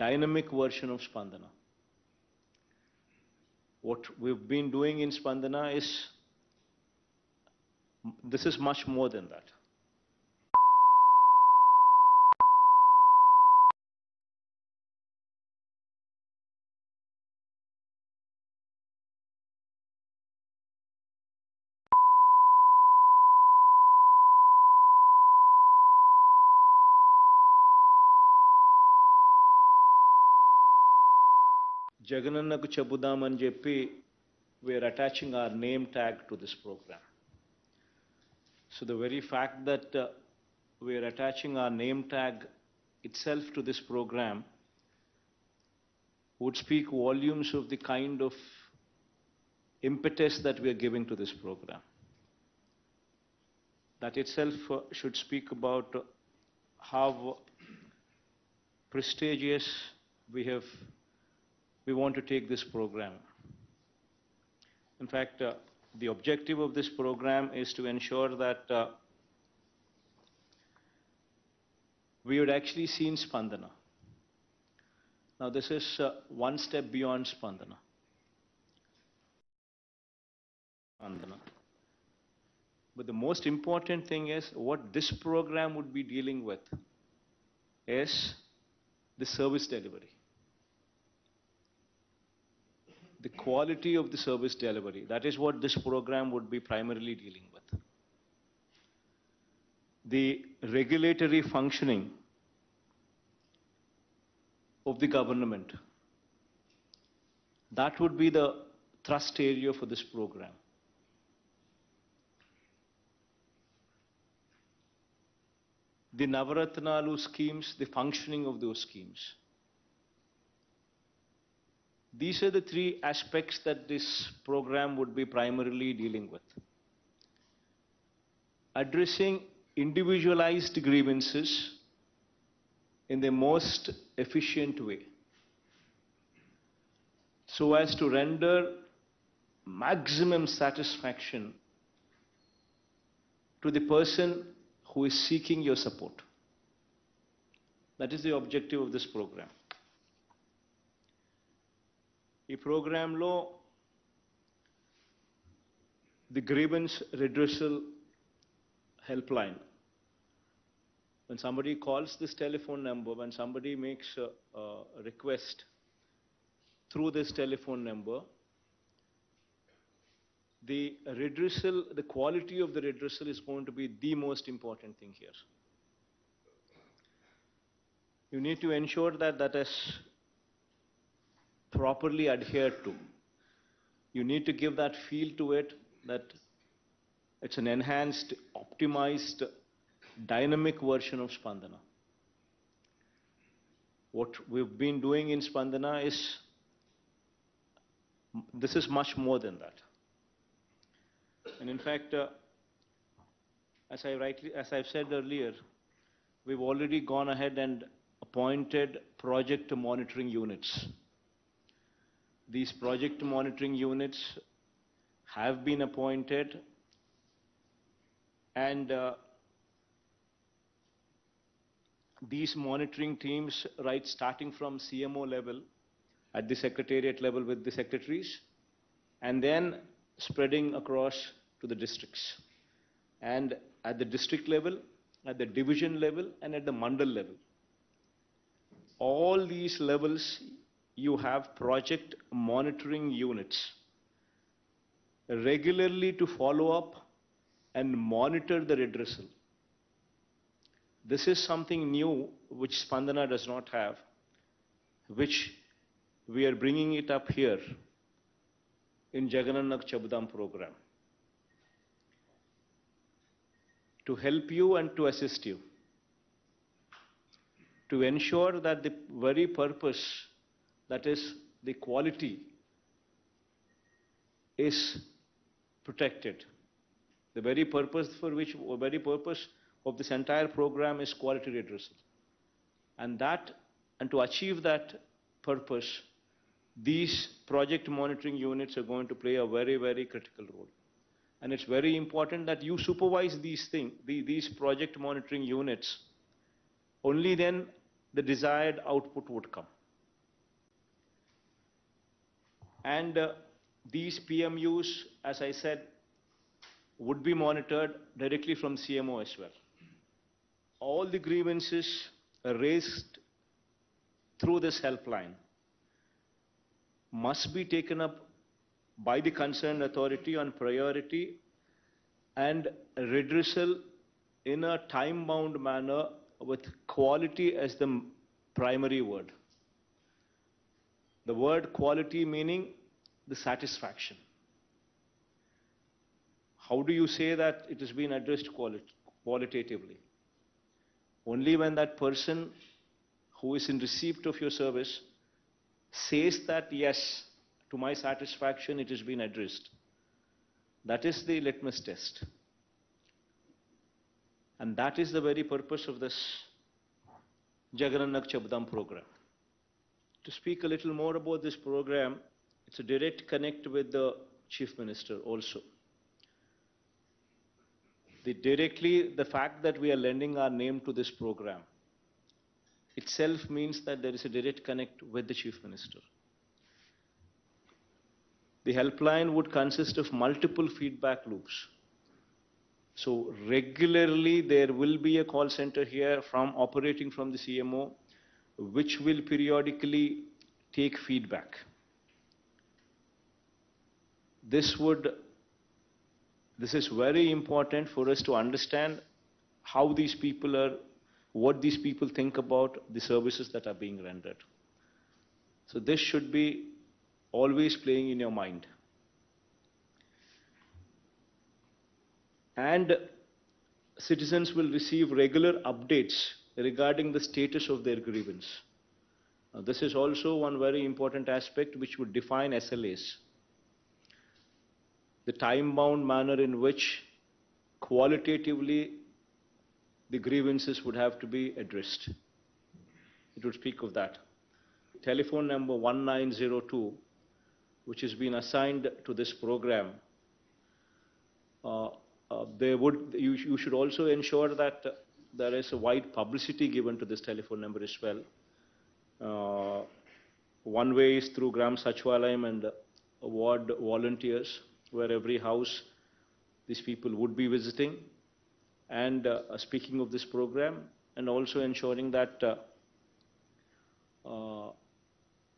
dynamic version of Spandana. What we've been doing in Spandana this is much more than that. Jaganannaku Chabudam ani cheppi, we are attaching our name tag to this program. So the very fact that we are attaching our name tag itself to this program would speak volumes of the kind of impetus that we are giving to this program. That itself should speak about how prestigious we want to take this program. In fact, the objective of this program is to ensure that we would actually see in Spandana. Now this is one step beyond Spandana. But the most important thing is what this program would be dealing with is the service delivery. The quality of the service delivery. That is what this program would be primarily dealing with. The regulatory functioning of the government. That would be the thrust area for this program. The Navaratnalu schemes, the functioning of those schemes. These are the three aspects that this program would be primarily dealing with. Addressing individualized grievances in the most efficient way, so as to render maximum satisfaction to the person who is seeking your support. That is the objective of this program. ఈ ప్రోగ్రాంలో the grievance redressal helpline. When somebody calls this telephone number, when somebody makes a request through this telephone number, the quality of the redressal is going to be the most important thing here. You need to ensure that that is properly adhered to. You need to give that feel to it, that it's an enhanced, optimized, dynamic version of Spandana. What we've been doing in Spandana this is much more than that. And in fact, as I've said earlier, we've already gone ahead and appointed project monitoring units. These project monitoring units have been appointed, and these monitoring teams, right, starting from CMO level, at the secretariat level with the secretaries, and then spreading across to the districts. And at the district level, at the division level, and at the mandal level. All these levels, you have project monitoring units regularly to follow up and monitor the redressal. This is something new which Spandana does not have, which we are bringing it up here in Jaganannaku Chabudam program to help you and to assist you, to ensure that the very purpose, that is the quality, is protected. The very purpose of this entire program is quality redressal. And to achieve that purpose, these project monitoring units are going to play a very, very critical role. And it's very important that you supervise these project monitoring units. Only then the desired output would come. And these PMUs, as I said, would be monitored directly from CMO as well. All the grievances raised through this helpline must be taken up by the concerned authority on priority and redressal in a time-bound manner with quality as the primary word. The word quality meaning the satisfaction. How do you say that it has been addressed qualitatively? Only when that person who is in receipt of your service says that, yes, to my satisfaction, it has been addressed. That is the litmus test. And that is the very purpose of this Jaganan Chabdam program. To speak a little more about this program, it's a direct connect with the Chief Minister also. The fact that we are lending our name to this program itself means that there is a direct connect with the Chief Minister. The helpline would consist of multiple feedback loops. So regularly there will be a call center here operating from the CMO, which will periodically take feedback. This is very important for us to understand how these people are, what these people think about the services that are being rendered. So this should be always playing in your mind. And citizens will receive regular updates regarding the status of their grievance. This is also one very important aspect which would define SLAs. The time-bound manner in which qualitatively the grievances would have to be addressed. It would speak of that. Telephone number 1902, which has been assigned to this program, you should also ensure that there is a wide publicity given to this telephone number as well. One way is through Gram Sachwalayam and ward volunteers, where every house these people would be visiting and speaking of this program, and also ensuring that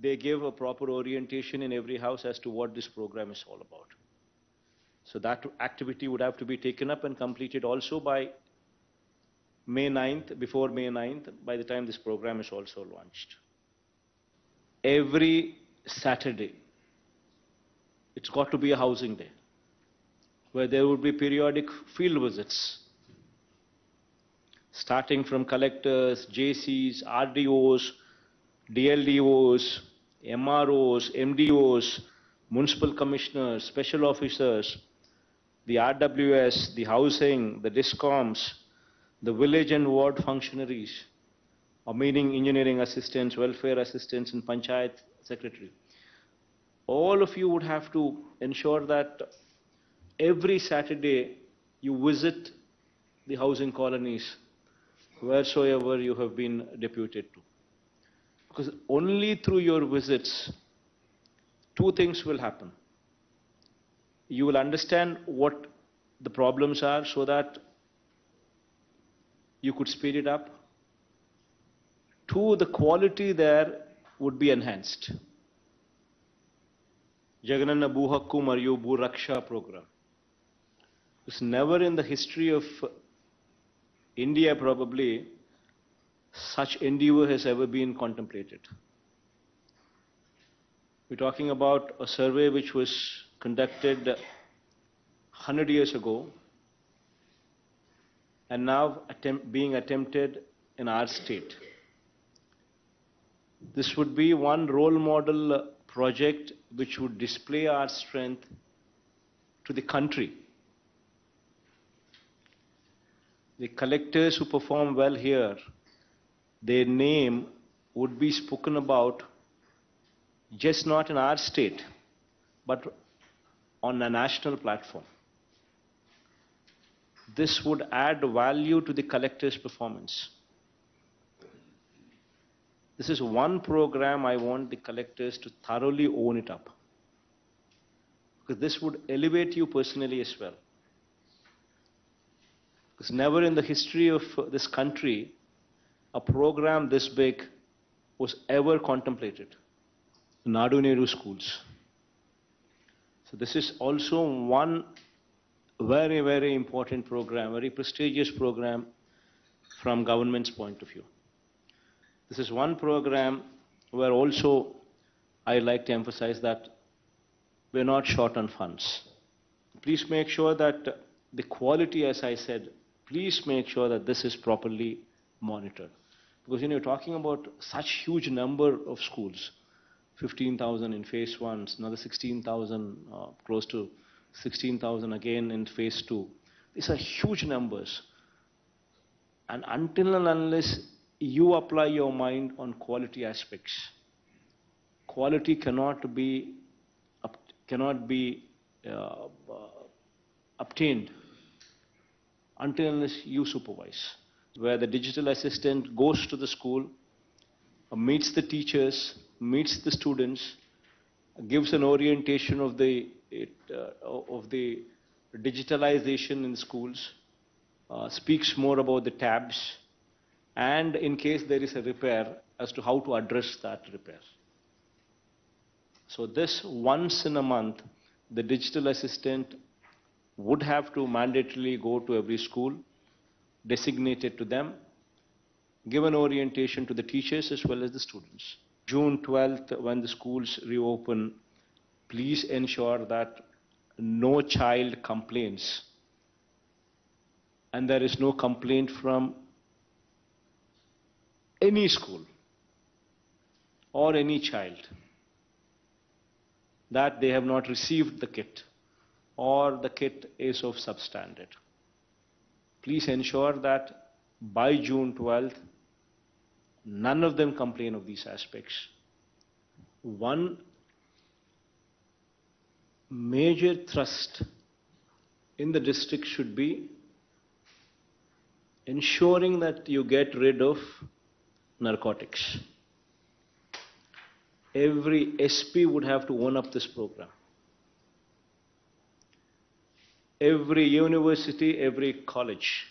they give a proper orientation in every house as to what this program is all about. So that activity would have to be taken up and completed also by May 9th, before May 9th, by the time this program is also launched. Every Saturday, it's got to be a housing day, where there would be periodic field visits, starting from collectors, JCs, RDOs, DLDOs, MROs, MDOs, municipal commissioners, special officers, the RWS, the housing, the DISCOMs, the village and ward functionaries, meaning engineering assistants, welfare assistants, and panchayat secretary. All of you would have to ensure that every Saturday you visit the housing colonies wheresoever you have been deputed to. Because only through your visits, two things will happen. You will understand what the problems are so that you could speed it up. Two, the quality there would be enhanced. Jagananna Bhu Hakku Mariyu Bhu Raksha program. It's never in the history of India probably such endeavor has ever been contemplated. We're talking about a survey which was conducted 100 years ago and now being attempted in our state. This would be one role model project which would display our strength to the country. The collectors who perform well here, their name would be spoken about just not in our state, but on a national platform. This would add value to the collector's performance. This is one program I want the collectors to thoroughly own it up. because this would elevate you personally as well. Because never in the history of this country a program this big was ever contemplated. Nadu Nehru schools. So this is also one very, very important program, very prestigious program from government's point of view. This is one program where also I like to emphasize that we're not short on funds. Please make sure that the quality, as I said, please make sure that this is properly monitored. Because you're talking about such huge number of schools, 15,000 in phase 1, another 16,000, close to 16,000 again in phase 2. These are huge numbers. And until and unless you apply your mind on quality aspects, quality cannot be obtained until and unless you supervise. Where the digital assistant goes to the school, meets the teachers, meets the students, gives an orientation of the digitalization in schools, speaks more about the tabs, and in case there is a repair, as to how to address that repair. So this once in a month, the digital assistant would have to mandatorily go to every school, designated to them, give an orientation to the teachers as well as the students. June 12th, when the schools reopen, please ensure that no child complains. And there is no complaint from any school or any child that they have not received the kit or the kit is of substandard. Please ensure that by June 12th, none of them complain of these aspects. One major thrust in the district should be ensuring that you get rid of narcotics. Every SP would have to own up this program. Every university, every college,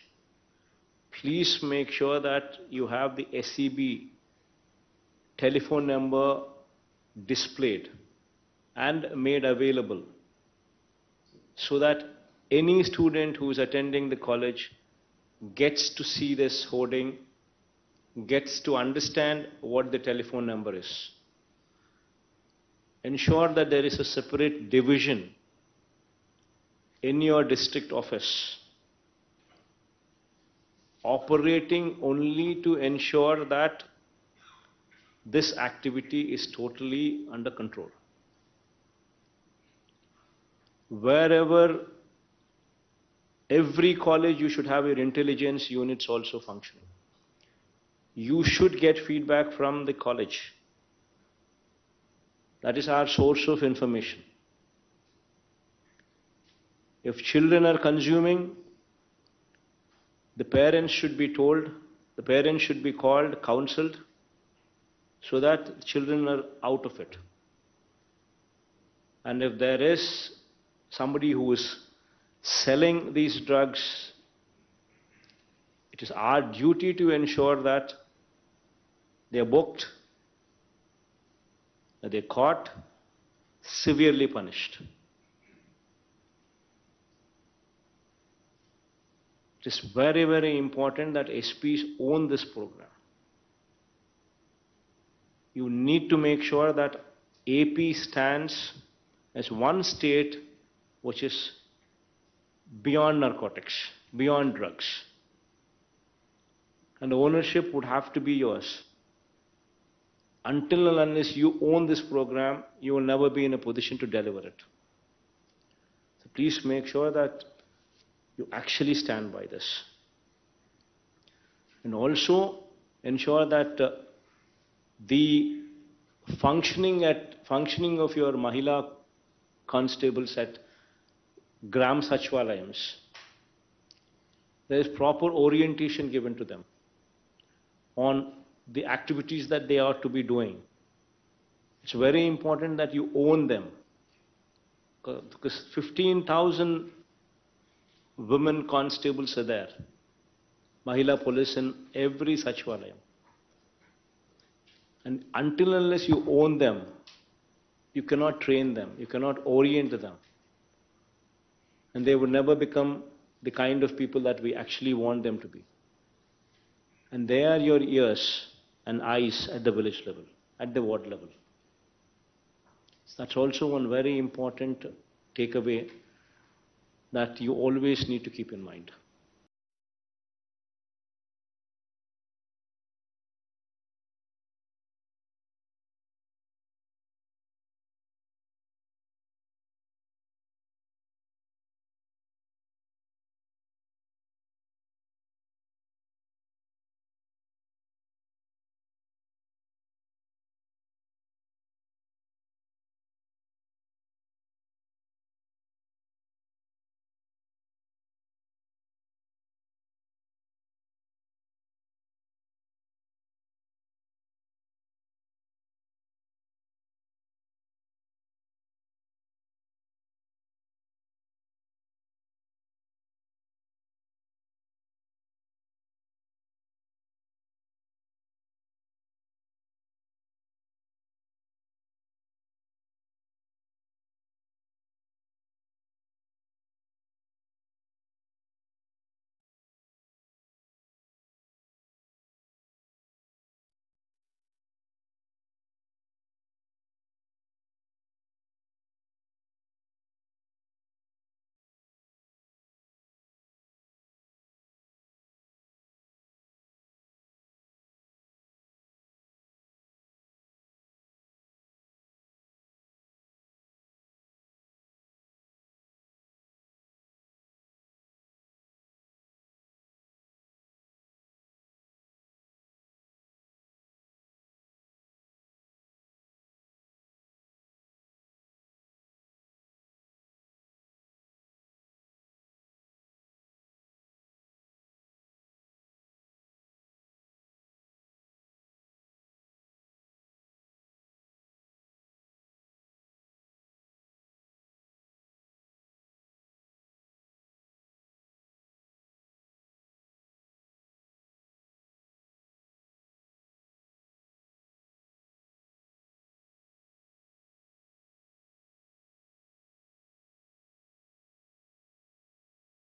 please make sure that you have the SEB telephone number displayed and made available so that any student who is attending the college gets to see this hoarding, gets to understand what the telephone number is. Ensure that there is a separate division in your district office operating only to ensure that this activity is totally under control. Wherever, every college, you should have your intelligence units also functioning. You should get feedback from the college. That is our source of information. If children are consuming, the parents should be told, the parents should be called, counseled, so that children are out of it. And if there is somebody who is selling these drugs, it is our duty to ensure that they are booked, that they are caught, severely punished. It is very, very important that SPs own this program. You need to make sure that AP stands as one state which is beyond narcotics, beyond drugs. And the ownership would have to be yours. Until and unless you own this program, you will never be in a position to deliver it. So please make sure that you actually stand by this. And also ensure that the functioning of your Mahila constables at Gram Sachvalayams, there is proper orientation given to them on the activities that they are to be doing. It's very important that you own them. because 15,000 women constables are there, Mahila police in every Sachivalayam. And until unless you own them, you cannot train them, you cannot orient them. And they would never become the kind of people that we actually want them to be. And they are your ears and eyes at the village level, at the ward level. So that's also one very important takeaway that you always need to keep in mind.